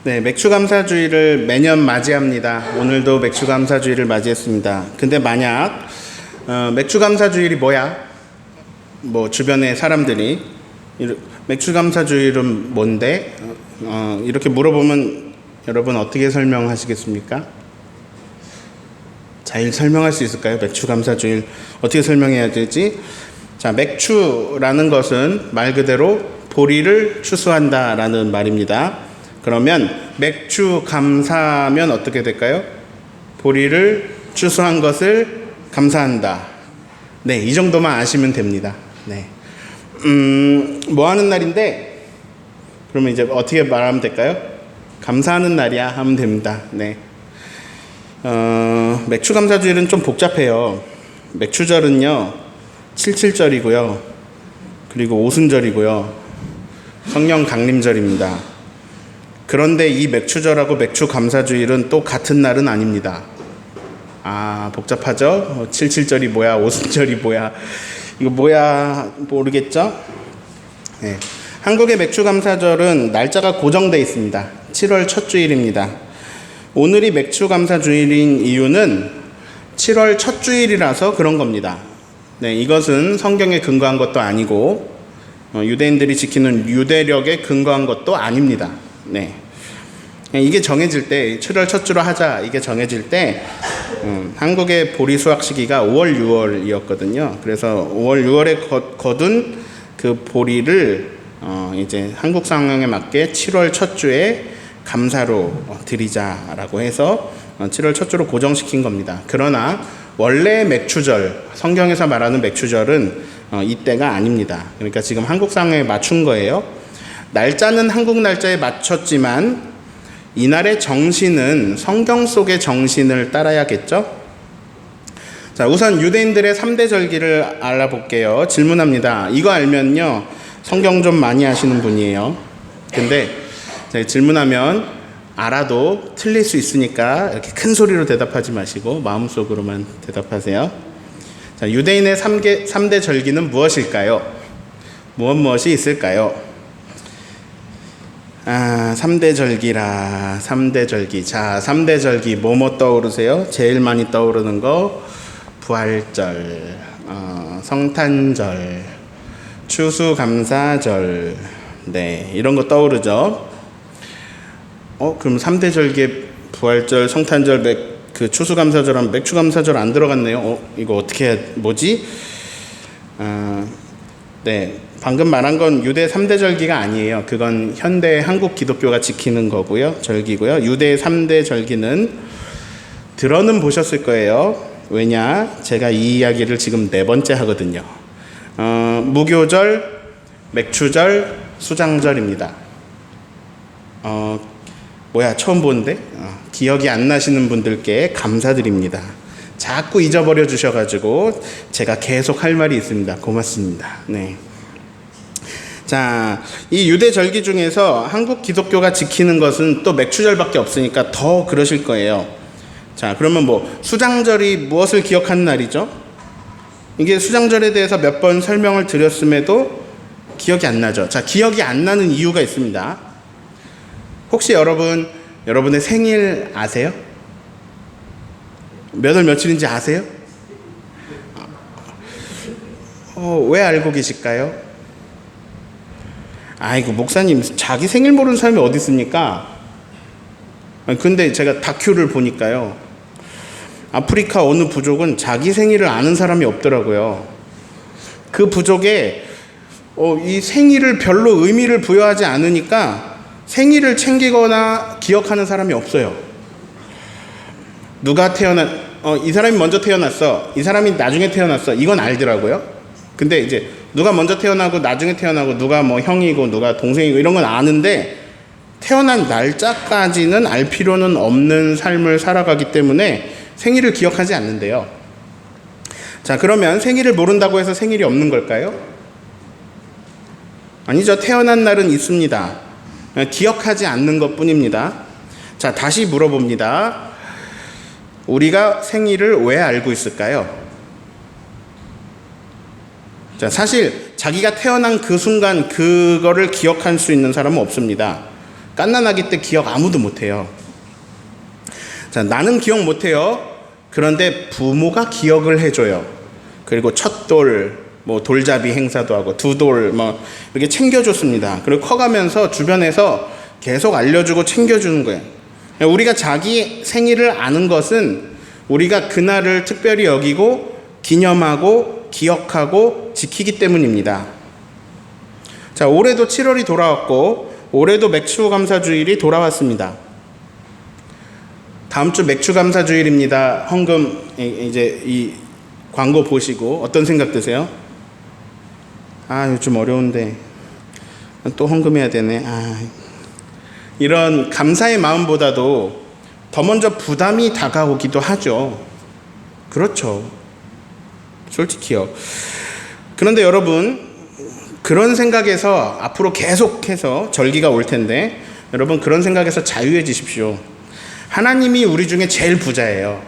네, 맥추감사주의를 매년 맞이합니다. 오늘도 맥추감사주의를 맞이했습니다. 근데 만약 맥추감사주의이 뭐야? 뭐 주변의 사람들이 맥추감사주의는 뭔데? 이렇게 물어보면 여러분 어떻게 설명하시겠습니까? 잘 설명할 수 있을까요? 맥추감사주의를 어떻게 설명해야 되지? 자, 맥추라는 것은 말 그대로 보리를 추수한다라는 말입니다. 그러면 맥추 감사면 어떻게 될까요? 보리를 추수한 것을 감사한다. 네, 이 정도만 아시면 됩니다. 네. 뭐 하는 날인데? 그러면 이제 어떻게 말하면 될까요? 감사하는 날이야 하면 됩니다. 네. 맥추 감사주일은 좀 복잡해요. 맥추절은요, 77절이고요. 그리고 오순절이고요. 성령 강림절입니다. 그런데 이 맥추절하고 맥추 감사주일은 또 같은 날은 아닙니다. 아, 복잡하죠? 77절이 뭐야? 오순절이 뭐야? 이거 뭐야? 모르겠죠? 네. 한국의 맥추 감사절은 날짜가 고정되어 있습니다. 7월 첫 주일입니다. 오늘이 맥추 감사주일인 이유는 7월 첫 주일이라서 그런 겁니다. 네, 이것은 성경에 근거한 것도 아니고 유대인들이 지키는 유대력에 근거한 것도 아닙니다. 네. 이게 정해질 때 7월 첫 주로 하자 이게 정해질 때 한국의 보리 수확 시기가 5월 6월이었거든요. 그래서 5월 6월에 거둔 그 보리를 이제 한국 상황에 맞게 7월 첫 주에 감사로 드리자라고 해서 7월 첫 주로 고정시킨 겁니다. 그러나 원래 맥추절, 성경에서 말하는 맥추절은 이때가 아닙니다. 그러니까 지금 한국 상황에 맞춘 거예요. 날짜는 한국 날짜에 맞췄지만 이날의 정신은 성경 속의 정신을 따라야겠죠? 자, 우선 유대인들의 3대 절기를 알아볼게요. 질문합니다. 이거 알면요, 성경 좀 많이 아시는 분이에요. 근데 제가 질문하면 알아도 틀릴 수 있으니까 이렇게 큰 소리로 대답하지 마시고 마음속으로만 대답하세요. 자, 유대인의 3대 절기는 무엇일까요? 무엇이 있을까요? 3대 절기라. 3대 절기. 자, 3대 절기 뭐뭐 떠오르세요? 제일 많이 떠오르는 거 부활절, 성탄절, 추수감사절. 네, 이런 거 떠오르죠? 그럼 3대 절기에 부활절, 성탄절, 그 추수감사절하면 맥추감사절 안 들어갔네요. 이거 어떻게 뭐지? 네, 방금 말한 건 유대 3대 절기가 아니에요. 그건 현대 한국 기독교가 지키는 거고요. 절기고요. 유대 3대 절기는 들어는 보셨을 거예요. 왜냐? 제가 이 이야기를 지금 4번째 하거든요. 무교절, 맥추절, 수장절입니다. 처음 보는데? 기억이 안 나시는 분들께 감사드립니다. 자꾸 잊어버려 주셔가지고 제가 계속 할 말이 있습니다. 고맙습니다. 네. 자, 이 유대 절기 중에서 한국 기독교가 지키는 것은 또 맥추절밖에 없으니까 더 그러실 거예요. 자, 그러면 수장절이 무엇을 기억하는 날이죠? 이게 수장절에 대해서 몇 번 설명을 드렸음에도 기억이 안 나죠. 자, 기억이 안 나는 이유가 있습니다. 혹시 여러분의 생일 아세요? 몇 월 며칠인지 아세요? 왜 알고 계실까요? 아이고, 목사님, 자기 생일 모르는 사람이 어디 있습니까? 근데 제가 다큐를 보니까요, 아프리카 어느 부족은 자기 생일을 아는 사람이 없더라고요. 그 부족에 이 생일을 별로 의미를 부여하지 않으니까 생일을 챙기거나 기억하는 사람이 없어요. 누가 이 사람이 먼저 태어났어, 이 사람이 나중에 태어났어, 이건 알더라고요. 근데 이제 누가 먼저 태어나고 나중에 태어나고 누가 형이고 누가 동생이고 이런 건 아는데 태어난 날짜까지는 알 필요는 없는 삶을 살아가기 때문에 생일을 기억하지 않는데요. 자, 그러면 생일을 모른다고 해서 생일이 없는 걸까요? 아니죠. 태어난 날은 있습니다. 기억하지 않는 것 뿐입니다. 자, 다시 물어봅니다. 우리가 생일을 왜 알고 있을까요? 자, 사실 자기가 태어난 그 순간 그거를 기억할 수 있는 사람은 없습니다. 갓난아기 때 기억 아무도 못해요. 자, 나는 기억 못해요. 그런데 부모가 기억을 해줘요. 그리고 첫돌, 뭐 돌잡이 행사도 하고 두돌 뭐 이렇게 챙겨줬습니다. 그리고 커가면서 주변에서 계속 알려주고 챙겨주는 거예요. 우리가 자기 생일을 아는 것은 우리가 그날을 특별히 여기고 기념하고 기억하고 지키기 때문입니다. 자, 올해도 7월이 돌아왔고 올해도 맥추감사주일이 돌아왔습니다. 다음 주 맥추감사주일입니다. 헌금 이제 이 광고 보시고 어떤 생각 드세요? 아, 요즘 어려운데 또 헌금해야 되네. 이런 감사의 마음보다도 더 먼저 부담이 다가오기도 하죠. 그렇죠. 솔직히요. 그런데 여러분, 그런 생각에서 앞으로 계속해서 절기가 올 텐데 여러분, 그런 생각에서 자유해지십시오. 하나님이 우리 중에 제일 부자예요.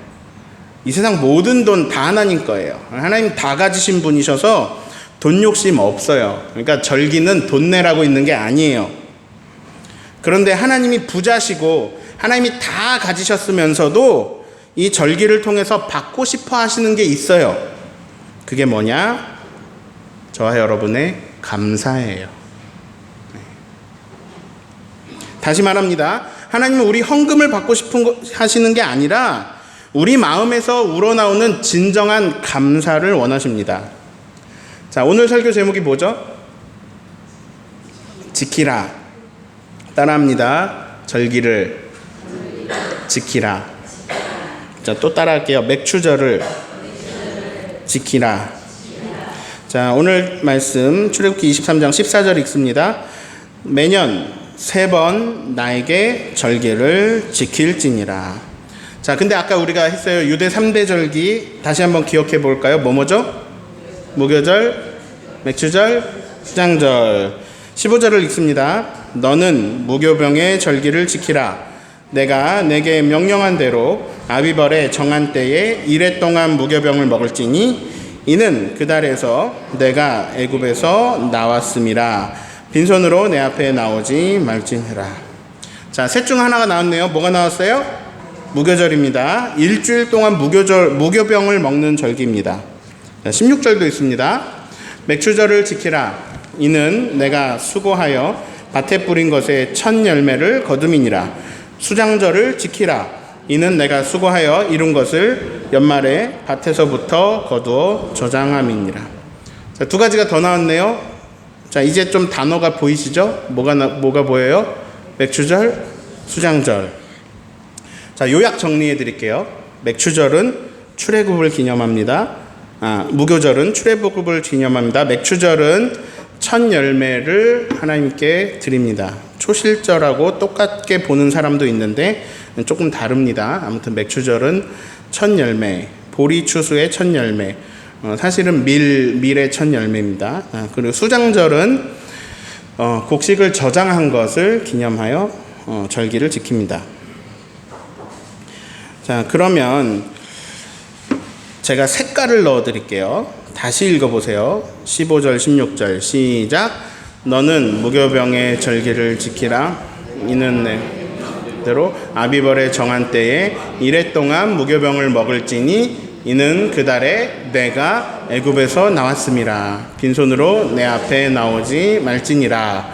이 세상 모든 돈 다 하나님 거예요. 하나님 다 가지신 분이셔서 돈 욕심 없어요. 그러니까 절기는 돈 내라고 있는 게 아니에요. 그런데 하나님이 부자시고 하나님이 다 가지셨으면서도 이 절기를 통해서 받고 싶어 하시는 게 있어요. 그게 뭐냐? 저와 여러분의 감사예요. 다시 말합니다. 하나님은 우리 헌금을 받고 싶은 하시는 게 아니라 우리 마음에서 우러나오는 진정한 감사를 원하십니다. 자, 오늘 설교 제목이 뭐죠? 지키라. 따라합니다. 절기를 지키라. 자, 또 따라할게요. 맥추절을 지키라. 자, 오늘 말씀 출애굽기 23장 14절 읽습니다. 매년 3번 나에게 절기를 지킬지니라. 자, 근데 아까 우리가 했어요. 유대 3대 절기 다시 한번 기억해 볼까요? 뭐죠? 무교절, 맥추절, 수장절. 15절을 읽습니다. 너는 무교병의 절기를 지키라. 내가 내게 명령한 대로 아비벌의 정한 때에 이래 동안 무교병을 먹을지니 이는 그 달에서 내가 애굽에서 나왔음이라. 빈손으로 내 앞에 나오지 말지니라. 자, 셋 중 하나가 나왔네요. 뭐가 나왔어요? 무교절입니다. 일주일 동안 무교병을 먹는 절기입니다. 16절도 있습니다. 맥추절을 지키라. 이는 내가 수고하여 밭에 뿌린 것의 첫 열매를 거둠이니라. 수장절을 지키라. 이는 내가 수고하여 이룬 것을 연말에 밭에서부터 거두어 저장함이니라. 자, 두 가지가 더 나왔네요. 자, 이제 좀 단어가 보이시죠? 뭐가 보여요? 맥추절, 수장절. 자, 요약 정리해 드릴게요. 맥추절은 출애굽을 기념합니다. 무교절은 출애굽을 기념합니다. 맥추절은 첫 열매를 하나님께 드립니다. 초실절하고 똑같게 보는 사람도 있는데 조금 다릅니다. 아무튼 맥추절은 첫 열매, 보리 추수의 첫 열매, 사실은 밀의 첫 열매입니다. 그리고 수장절은 곡식을 저장한 것을 기념하여 절기를 지킵니다. 자, 그러면 제가 색깔을 넣어 드릴게요. 다시 읽어보세요. 15절 16절 시작. 너는 무교병의 절기를 지키라. 이는 내대로 아비벌의 정한 때에 이래 동안 무교병을 먹을지니 이는 그 달에 내가 애굽에서 나왔음이라. 빈손으로 내 앞에 나오지 말지니라.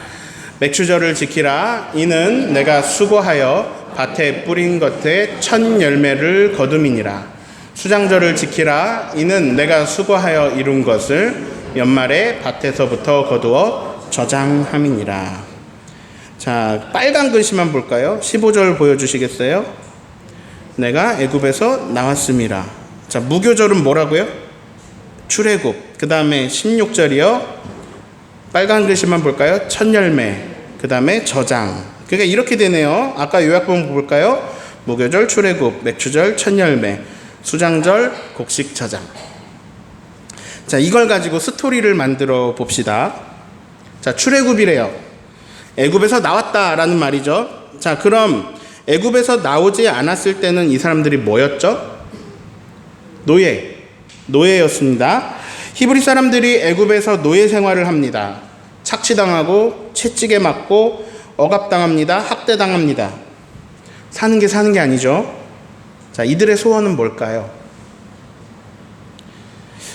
맥추절을 지키라. 이는 내가 수고하여 밭에 뿌린 것의 첫 열매를 거둠이니라. 수장절을 지키라. 이는 내가 수고하여 이룬 것을 연말에 밭에서부터 거두어 저장함이니라. 자, 빨간 글씨만 볼까요? 15절 보여주시겠어요? 내가 애굽에서 나왔음이라. 자, 무교절은 뭐라고요? 출애굽. 그 다음에 16절이요. 빨간 글씨만 볼까요? 첫 열매. 그 다음에 저장. 그러니까 이렇게 되네요. 아까 요약본 볼까요? 무교절, 출애굽, 맥추절, 첫 열매, 수장절, 곡식 저장. 자, 이걸 가지고 스토리를 만들어 봅시다. 자, 출애굽이래요. 애굽에서 나왔다라는 말이죠. 자, 그럼 애굽에서 나오지 않았을 때는 이 사람들이 뭐였죠? 노예였습니다. 히브리 사람들이 애굽에서 노예 생활을 합니다. 착취당하고 채찍에 맞고 억압당합니다. 학대당합니다. 사는 게 아니죠. 자, 이들의 소원은 뭘까요?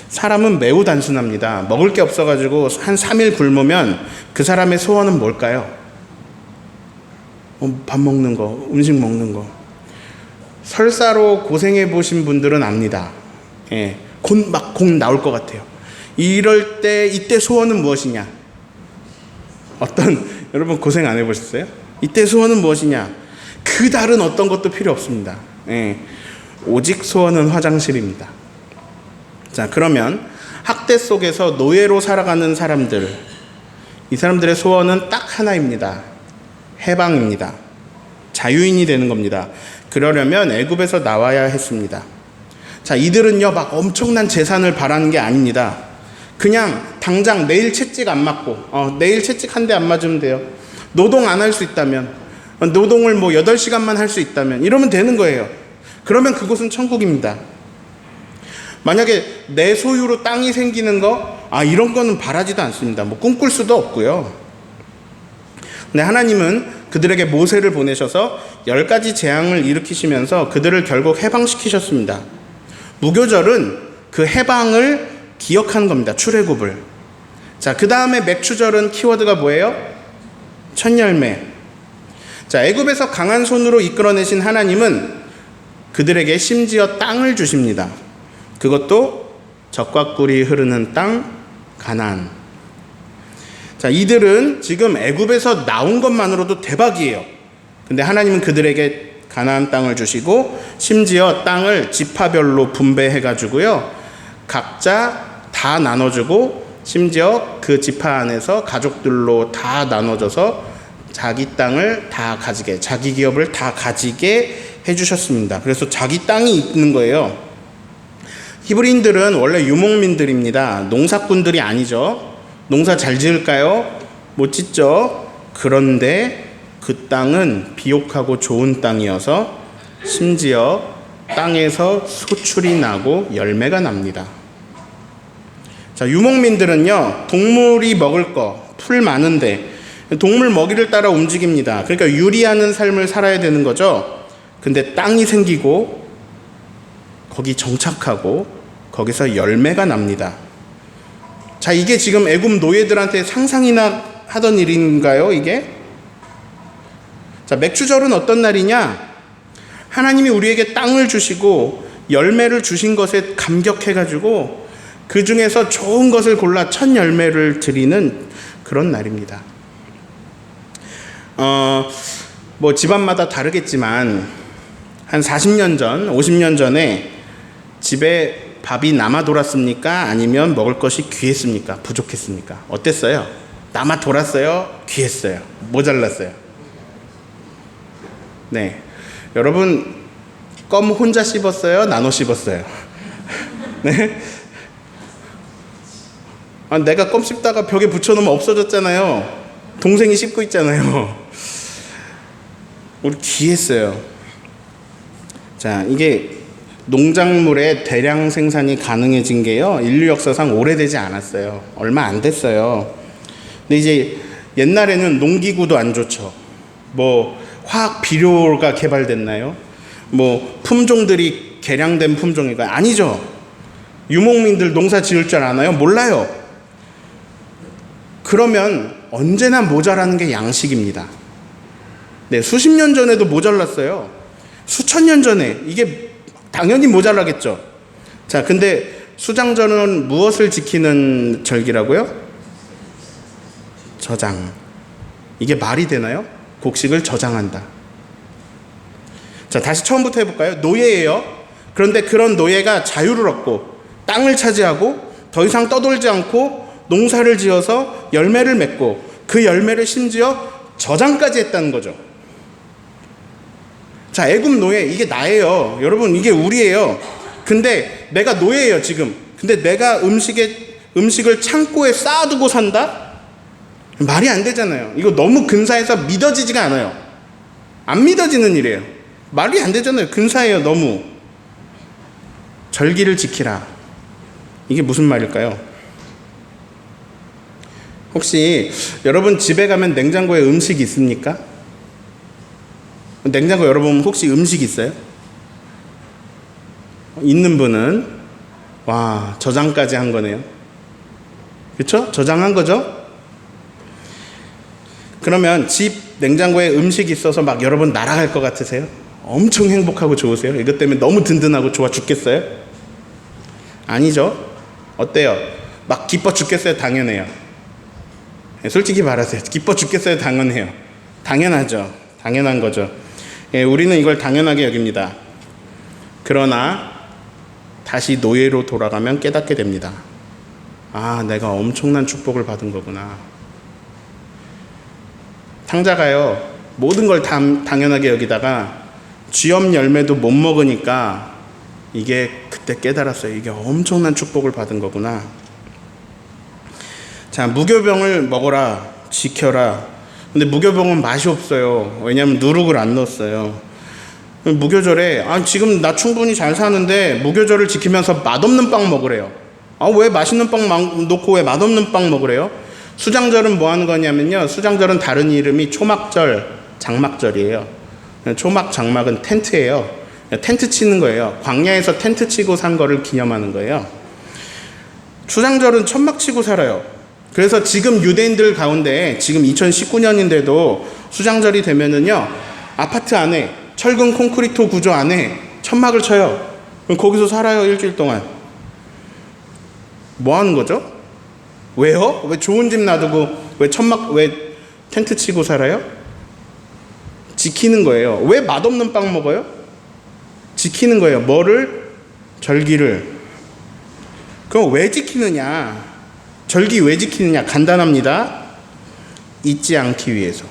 사람은 매우 단순합니다. 먹을 게 없어가지고 한 3일 굶으면 그 사람의 소원은 뭘까요? 밥 먹는 거, 음식 먹는 거. 설사로 고생해 보신 분들은 압니다. 예, 곧 나올 것 같아요. 이때 소원은 무엇이냐? 여러분 고생 안 해보셨어요? 이때 소원은 무엇이냐? 그 다른 어떤 것도 필요 없습니다. 예, 오직 소원은 화장실입니다. 자, 그러면 학대 속에서 노예로 살아가는 사람들, 이 사람들의 소원은 딱 하나입니다. 해방입니다. 자유인이 되는 겁니다. 그러려면 애굽에서 나와야 했습니다. 자, 이들은요 막 엄청난 재산을 바라는 게 아닙니다. 그냥 당장 내일 채찍 안 맞고 내일 채찍 한 대 안 맞으면 돼요. 노동 안 할 수 있다면, 노동을 8시간만 할 수 있다면 이러면 되는 거예요. 그러면 그곳은 천국입니다. 만약에 내 소유로 땅이 생기는 거, 이런 거는 바라지도 않습니다. 꿈꿀 수도 없고요. 근데 하나님은 그들에게 모세를 보내셔서 10가지 재앙을 일으키시면서 그들을 결국 해방시키셨습니다. 무교절은 그 해방을 기억하는 겁니다. 출애굽을. 자, 그 다음에 맥추절은 키워드가 뭐예요? 첫 열매. 자, 애굽에서 강한 손으로 이끌어내신 하나님은 그들에게 심지어 땅을 주십니다. 그것도 젖과 꿀이 흐르는 땅, 가나안. 자, 이들은 지금 애굽에서 나온 것만으로도 대박이에요. 근데 하나님은 그들에게 가나안 땅을 주시고 심지어 땅을 지파별로 분배해 가지고요, 각자 다 나눠주고 심지어 그 지파 안에서 가족들로 다 나눠줘서 자기 땅을 다 가지게, 자기 기업을 다 가지게 해주셨습니다. 그래서 자기 땅이 있는 거예요. 히브리인들은 원래 유목민들입니다. 농사꾼들이 아니죠. 농사 잘 지을까요? 못 짓죠. 그런데 그 땅은 비옥하고 좋은 땅이어서 심지어 땅에서 소출이 나고 열매가 납니다. 자, 유목민들은요, 동물이 먹을 거, 풀 많은데 동물 먹이를 따라 움직입니다. 그러니까 유리하는 삶을 살아야 되는 거죠. 근데 땅이 생기고 거기 정착하고 거기서 열매가 납니다. 자, 이게 지금 애굽 노예들한테 상상이나 하던 일인가요, 이게? 자, 맥추절은 어떤 날이냐? 하나님이 우리에게 땅을 주시고 열매를 주신 것에 감격해가지고 그 중에서 좋은 것을 골라 첫 열매를 드리는 그런 날입니다. 집안마다 다르겠지만 한 40년 전, 50년 전에 집에 밥이 남아 돌았습니까? 아니면 먹을 것이 귀했습니까? 부족했습니까? 어땠어요? 남아 돌았어요? 귀했어요? 모자랐어요? 네, 여러분 껌 혼자 씹었어요? 나눠 씹었어요? 네? 내가 껌 씹다가 벽에 붙여놓으면 없어졌잖아요. 동생이 씹고 있잖아요. 우리 귀했어요. 자, 이게 농작물의 대량 생산이 가능해진 게요, 인류 역사상 오래되지 않았어요. 얼마 안 됐어요. 근데 이제 옛날에는 농기구도 안 좋죠. 화학 비료가 개발됐나요? 품종들이 개량된 품종이가 아니죠. 유목민들 농사 지을 줄 아나요? 몰라요. 그러면 언제나 모자라는 게 양식입니다. 네, 수십 년 전에도 모자랐어요. 수천 년 전에 이게 당연히 모자라겠죠. 자, 근데 수장절은 무엇을 지키는 절기라고요? 저장. 이게 말이 되나요? 곡식을 저장한다. 자, 다시 처음부터 해볼까요? 노예예요. 그런데 그런 노예가 자유를 얻고 땅을 차지하고 더 이상 떠돌지 않고 농사를 지어서 열매를 맺고 그 열매를 심지어 저장까지 했다는 거죠. 자, 애굽 노예, 이게 나예요. 여러분, 이게 우리예요. 근데 내가 노예예요, 지금. 근데 내가 음식을 창고에 쌓아두고 산다? 말이 안 되잖아요. 이거 너무 근사해서 믿어지지가 않아요. 안 믿어지는 일이에요. 말이 안 되잖아요. 근사해요, 너무. 절기를 지키라. 이게 무슨 말일까요? 혹시 여러분 집에 가면 냉장고에 음식 있습니까? 냉장고 여러분 혹시 음식 있어요? 있는 분은 와, 저장까지 한 거네요. 그렇죠? 저장한 거죠? 그러면 집 냉장고에 음식이 있어서 막 여러분 날아갈 것 같으세요? 엄청 행복하고 좋으세요? 이것 때문에 너무 든든하고 좋아 죽겠어요? 아니죠? 어때요? 막 기뻐 죽겠어요? 당연해요. 솔직히 말하세요. 기뻐 죽겠어요? 당연해요. 당연하죠. 당연한 거죠. 우리는 이걸 당연하게 여깁니다. 그러나 다시 노예로 돌아가면 깨닫게 됩니다. 아, 내가 엄청난 축복을 받은 거구나. 상자가요, 모든 걸 당연하게 여기다가 쥐엄 열매도 못 먹으니까 이게 그때 깨달았어요. 이게 엄청난 축복을 받은 거구나. 자, 무교병을 먹어라, 지켜라. 근데 무교병은 맛이 없어요. 왜냐하면 누룩을 안 넣었어요. 무교절에 지금 나 충분히 잘 사는데 무교절을 지키면서 맛없는 빵 먹으래요. 왜 맛있는 빵 놓고 왜 맛없는 빵 먹으래요? 수장절은 뭐 하는 거냐면요, 수장절은 다른 이름이 초막절, 장막절이에요. 초막, 장막은 텐트예요. 텐트 치는 거예요. 광야에서 텐트 치고 산 거를 기념하는 거예요. 수장절은 천막 치고 살아요. 그래서 지금 유대인들 가운데 지금 2019년인데도 수장절이 되면은요, 아파트 안에 철근 콘크리트 구조 안에 천막을 쳐요. 거기서 살아요. 일주일 동안. 뭐 하는 거죠? 왜요? 왜 좋은 집 놔두고 왜 텐트 치고 살아요? 지키는 거예요. 왜 맛없는 빵 먹어요? 지키는 거예요. 뭐를? 절기를. 그럼 왜 지키느냐? 절기 왜 지키느냐? 간단합니다. 잊지 않기 위해서.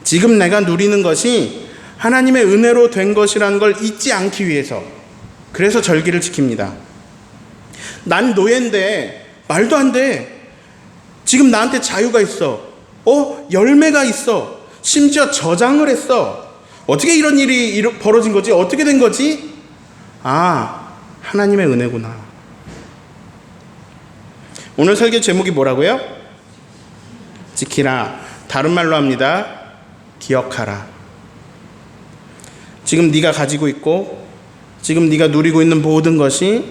지금 내가 누리는 것이 하나님의 은혜로 된 것이라는 걸 잊지 않기 위해서. 그래서 절기를 지킵니다. 난 노예인데 말도 안 돼. 지금 나한테 자유가 있어. 열매가 있어. 심지어 저장을 했어. 어떻게 이런 일이 벌어진 거지? 어떻게 된 거지? 하나님의 은혜구나. 오늘 설교 제목이 뭐라고요? 지키라. 다른 말로 합니다. 기억하라. 지금 네가 가지고 있고 지금 네가 누리고 있는 모든 것이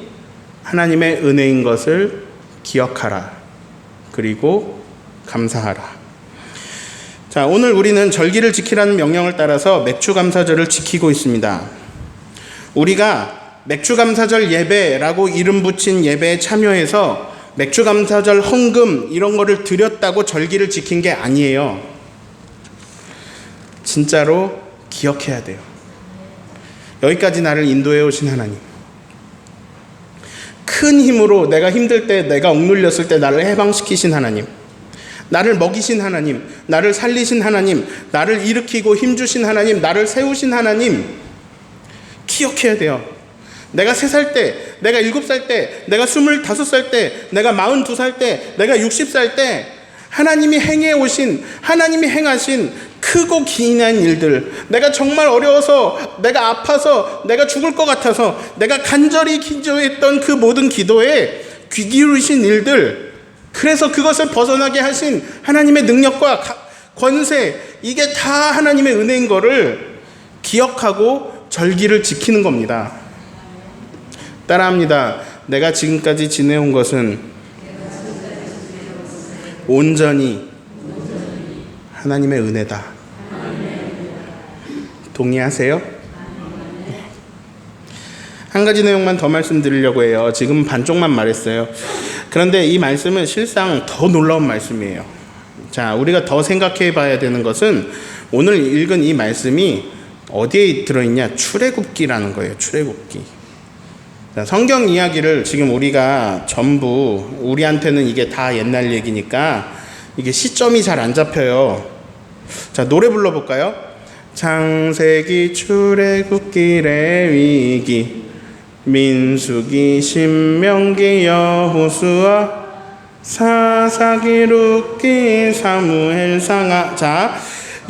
하나님의 은혜인 것을 기억하라. 그리고 감사하라. 자, 오늘 우리는 절기를 지키라는 명령을 따라서 맥주감사절을 지키고 있습니다. 우리가 맥주감사절 예배라고 이름 붙인 예배에 참여해서 맥주감사절 헌금 이런 거를 드렸다고 절기를 지킨 게 아니에요. 진짜로 기억해야 돼요. 여기까지 나를 인도해 오신 하나님, 큰 힘으로 내가 힘들 때, 내가 억눌렸을 때 나를 해방시키신 하나님, 나를 먹이신 하나님, 나를 살리신 하나님, 나를 일으키고 힘주신 하나님, 나를 세우신 하나님 기억해야 돼요. 내가 3살 때, 내가 7살 때, 내가 25살 때, 내가 42살 때, 내가 60살 때 하나님이 행해 오신, 하나님이 행하신 크고 기이한 일들, 내가 정말 어려워서, 내가 아파서, 내가 죽을 것 같아서 내가 간절히 기도했던 그 모든 기도에 귀 기울이신 일들, 그래서 그것을 벗어나게 하신 하나님의 능력과 권세, 이게 다 하나님의 은혜인 거를 기억하고 절기를 지키는 겁니다. 따라합니다. 내가 지금까지 지내온 것은 온전히 하나님의 은혜다. 동의하세요? 한 가지 내용만 더 말씀드리려고 해요. 지금 반쪽만 말했어요. 그런데 이 말씀은 실상 더 놀라운 말씀이에요. 자, 우리가 더 생각해 봐야 되는 것은 오늘 읽은 이 말씀이 어디에 들어있냐? 출애굽기라는 거예요. 출애굽기. 자, 성경 이야기를 지금 우리가 전부, 우리한테는 이게 다 옛날 얘기니까 이게 시점이 잘 안 잡혀요. 자, 노래 불러볼까요? 창세기, 출애굽기, 레위기, 민수기, 신명기, 여호수아, 사사기, 룻기, 사무엘, 상하. 자,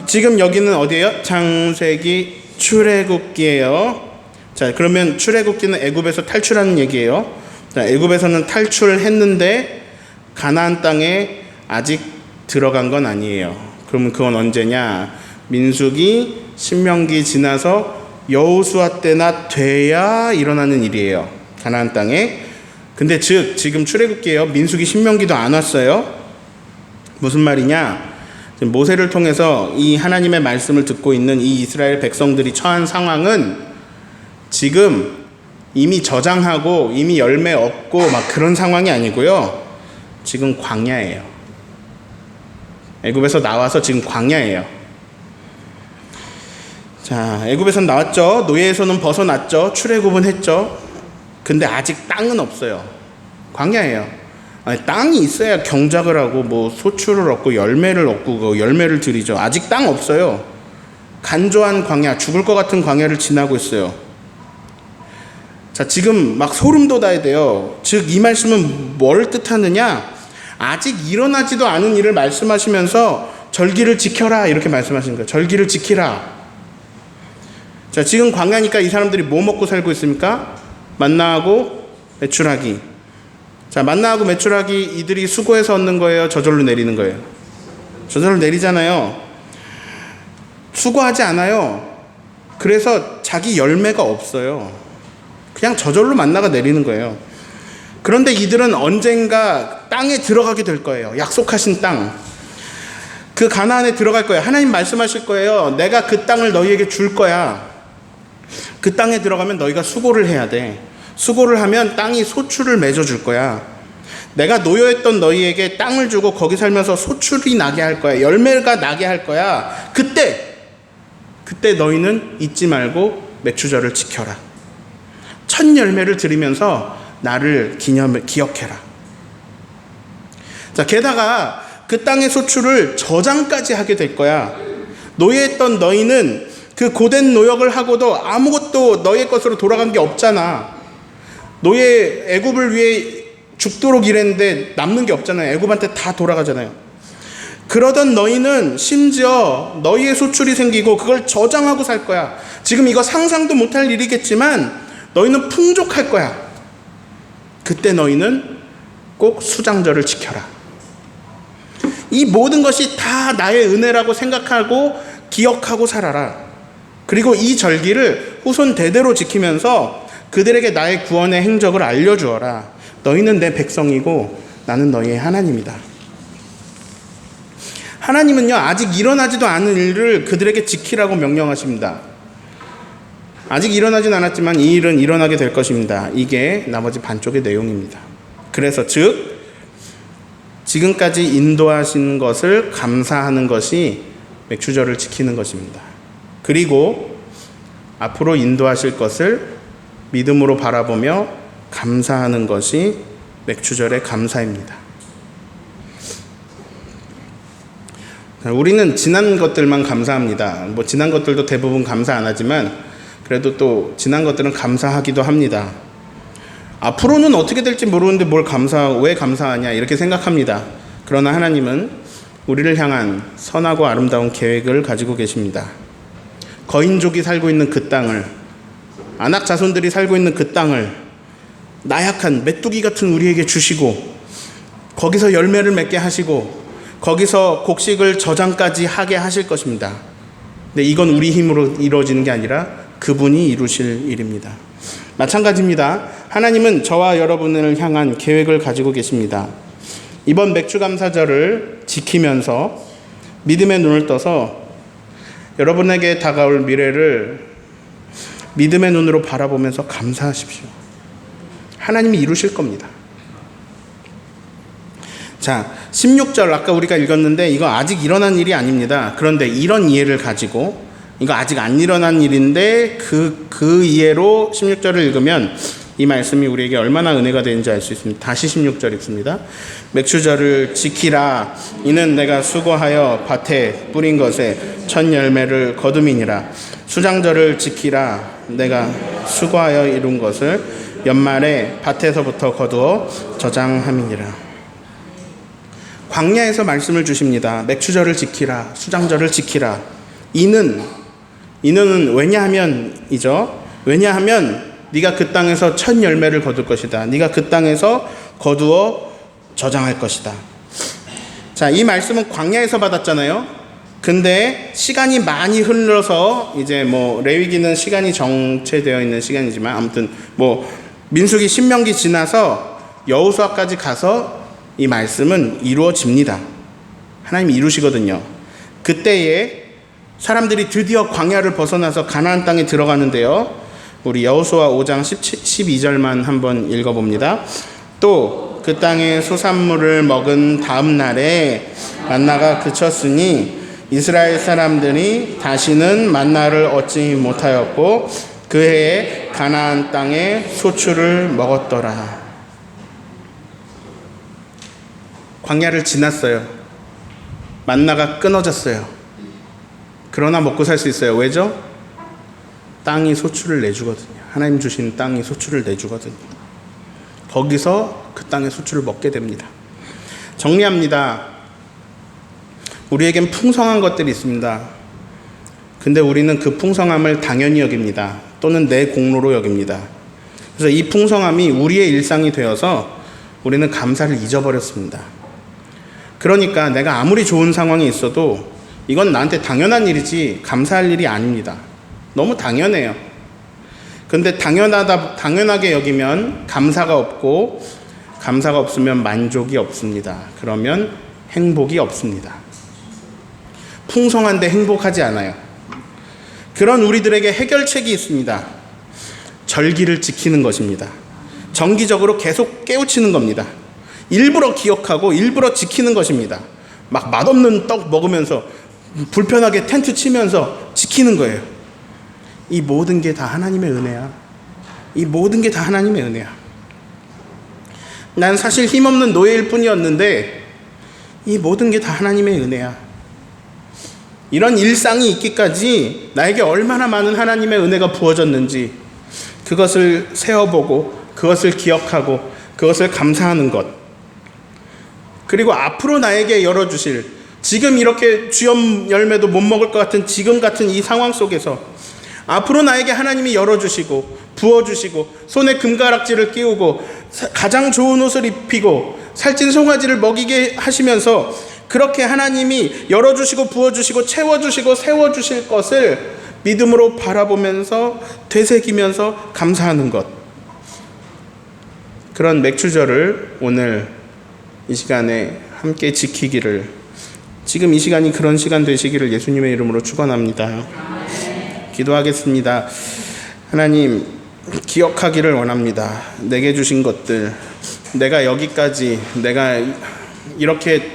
지금 여기는 어디예요? 창세기, 출애굽기예요. 자, 그러면 출애굽기는 애굽에서 탈출하는 얘기예요. 자, 애굽에서는 탈출했는데 가나안 땅에 아직 들어간 건 아니에요. 그러면 그건 언제냐? 민수기, 신명기 지나서 여호수아 때나 돼야 일어나는 일이에요. 가나안 땅에. 근데 즉 지금 출애굽기에요. 민수기, 신명기도 안 왔어요. 무슨 말이냐? 모세를 통해서 이 하나님의 말씀을 듣고 있는 이 이스라엘 백성들이 처한 상황은 지금 이미 저장하고 이미 열매 얻고 막 그런 상황이 아니고요. 지금 광야예요. 애굽에서 나와서 지금 광야예요. 자, 애굽에선 나왔죠. 노예에서는 벗어났죠. 출애굽은 했죠. 근데 아직 땅은 없어요. 광야예요. 아니, 땅이 있어야 경작을 하고 뭐 소출을 얻고 열매를 얻고 그 열매를 드리죠. 아직 땅 없어요. 간조한 광야, 죽을 것 같은 광야를 지나고 있어요. 자, 지금 막 소름 돋아야 돼요. 즉 이 말씀은 뭘 뜻하느냐? 아직 일어나지도 않은 일을 말씀하시면서 절기를 지켜라 이렇게 말씀하시는 거예요. 절기를 지키라. 자, 지금 광야니까 이 사람들이 뭐 먹고 살고 있습니까? 만나하고 메추라기. 자, 만나하고 메추라기 이들이 수고해서 얻는 거예요? 저절로 내리는 거예요? 저절로 내리잖아요. 수고하지 않아요. 그래서 자기 열매가 없어요. 그냥 저절로 만나가 내리는 거예요. 그런데 이들은 언젠가 땅에 들어가게 될 거예요. 약속하신 땅. 그 가나안에 들어갈 거예요. 하나님 말씀하실 거예요. 내가 그 땅을 너희에게 줄 거야. 그 땅에 들어가면 너희가 수고를 해야 돼. 수고를 하면 땅이 소출을 맺어줄 거야. 내가 노여했던 너희에게 땅을 주고 거기 살면서 소출이 나게 할 거야. 열매가 나게 할 거야. 그때 너희는 잊지 말고 맥추절을 지켜라. 첫 열매를 드리면서 나를 기억해라. 자, 게다가 그 땅의 소출을 저장까지 하게 될 거야. 노예했던 너희는 그 고된 노역을 하고도 아무것도 너희의 것으로 돌아간 게 없잖아. 노예 애굽을 위해 죽도록 일했는데 남는 게 없잖아요. 애굽한테 다 돌아가잖아요. 그러던 너희는 심지어 너희의 소출이 생기고 그걸 저장하고 살 거야. 지금 이거 상상도 못할 일이겠지만 너희는 풍족할 거야. 그때 너희는 꼭 수장절을 지켜라. 이 모든 것이 다 나의 은혜라고 생각하고 기억하고 살아라. 그리고 이 절기를 후손 대대로 지키면서 그들에게 나의 구원의 행적을 알려주어라. 너희는 내 백성이고 나는 너희의 하나님이다. 하나님은요, 아직 일어나지도 않은 일을 그들에게 지키라고 명령하십니다. 아직 일어나진 않았지만 이 일은 일어나게 될 것입니다. 이게 나머지 반쪽의 내용입니다. 그래서 즉 지금까지 인도하신 것을 감사하는 것이 맥추절을 지키는 것입니다. 그리고 앞으로 인도하실 것을 믿음으로 바라보며 감사하는 것이 맥추절의 감사입니다. 우리는 지난 것들만 감사합니다. 뭐 지난 것들도 대부분 감사 안 하지만 그래도 또 지난 것들은 감사하기도 합니다. 앞으로는 어떻게 될지 모르는데 왜 감사하냐 이렇게 생각합니다. 그러나 하나님은 우리를 향한 선하고 아름다운 계획을 가지고 계십니다. 거인족이 살고 있는 그 땅을, 안악 자손들이 살고 있는 그 땅을 나약한 메뚜기 같은 우리에게 주시고 거기서 열매를 맺게 하시고 거기서 곡식을 저장까지 하게 하실 것입니다. 근데 이건 우리 힘으로 이루어지는 게 아니라 그분이 이루실 일입니다. 마찬가지입니다. 하나님은 저와 여러분을 향한 계획을 가지고 계십니다. 이번 맥추감사절을 지키면서 믿음의 눈을 떠서 여러분에게 다가올 미래를 믿음의 눈으로 바라보면서 감사하십시오. 하나님이 이루실 겁니다. 자, 16절 아까 우리가 읽었는데 이거 아직 일어난 일이 아닙니다. 그런데 이런 이해를 가지고 이거 아직 안 일어난 일인데 그 이해로 16절을 읽으면 이 말씀이 우리에게 얼마나 은혜가 되는지 알 수 있습니다. 다시 16절 읽습니다. 맥추절을 지키라. 이는 내가 수고하여 밭에 뿌린 것에 첫 열매를 거둠이니라. 수장절을 지키라. 내가 수고하여 이룬 것을 연말에 밭에서부터 거두어 저장함이니라. 광야에서 말씀을 주십니다. 맥추절을 지키라. 수장절을 지키라. 이는 왜냐하면이죠. 왜냐하면 네가 그 땅에서 첫 열매를 거둘 것이다. 네가 그 땅에서 거두어 저장할 것이다. 자, 이 말씀은 광야에서 받았잖아요. 근데 시간이 많이 흘러서 이제 뭐 레위기는 시간이 정체되어 있는 시간이지만 아무튼 뭐 민수기 신명기 지나서 여호수아까지 가서 이 말씀은 이루어집니다. 하나님이 이루시거든요. 그때에 사람들이 드디어 광야를 벗어나서 가나안 땅에 들어가는데요. 우리 여호수아 5장 12절만 한번 읽어봅니다. 또 그 땅의 소산물을 먹은 다음 날에 만나가 그쳤으니 이스라엘 사람들이 다시는 만나를 얻지 못하였고 그 해에 가나안 땅에 소출을 먹었더라. 광야를 지났어요. 만나가 끊어졌어요. 그러나 먹고 살 수 있어요. 왜죠? 땅이 소출을 내주거든요. 하나님 주신 땅이 소출을 내주거든요. 거기서 그 땅의 소출을 먹게 됩니다. 정리합니다. 우리에겐 풍성한 것들이 있습니다. 근데 우리는 그 풍성함을 당연히 여깁니다. 또는 내 공로로 여깁니다. 그래서 이 풍성함이 우리의 일상이 되어서 우리는 감사를 잊어버렸습니다. 그러니까 내가 아무리 좋은 상황에 있어도 이건 나한테 당연한 일이지 감사할 일이 아닙니다. 너무 당연해요. 근데 당연하게 여기면 감사가 없고 감사가 없으면 만족이 없습니다. 그러면 행복이 없습니다. 풍성한데 행복하지 않아요. 그런 우리들에게 해결책이 있습니다. 절기를 지키는 것입니다. 정기적으로 계속 깨우치는 겁니다. 일부러 기억하고 일부러 지키는 것입니다. 막 맛없는 떡 먹으면서 불편하게 텐트 치면서 지키는 거예요. 이 모든 게 다 하나님의 은혜야. 이 모든 게 다 하나님의 은혜야. 난 사실 힘없는 노예일 뿐이었는데 이 모든 게 다 하나님의 은혜야. 이런 일상이 있기까지 나에게 얼마나 많은 하나님의 은혜가 부어졌는지 그것을 세어보고 그것을 기억하고 그것을 감사하는 것. 그리고 앞으로 나에게 열어주실 지금 이렇게 주염 열매도 못 먹을 것 같은 지금 같은 이 상황 속에서 앞으로 나에게 하나님이 열어주시고 부어주시고 손에 금가락지를 끼우고 가장 좋은 옷을 입히고 살찐 송아지를 먹이게 하시면서 그렇게 하나님이 열어주시고 부어주시고 채워주시고 세워주실 것을 믿음으로 바라보면서 되새기면서 감사하는 것. 그런 맥추절을 오늘 이 시간에 함께 지키기를, 지금 이 시간이 그런 시간 되시기를 예수님의 이름으로 축원합니다. 기도하겠습니다. 하나님, 기억하기를 원합니다. 내게 주신 것들, 내가 여기까지, 내가 이렇게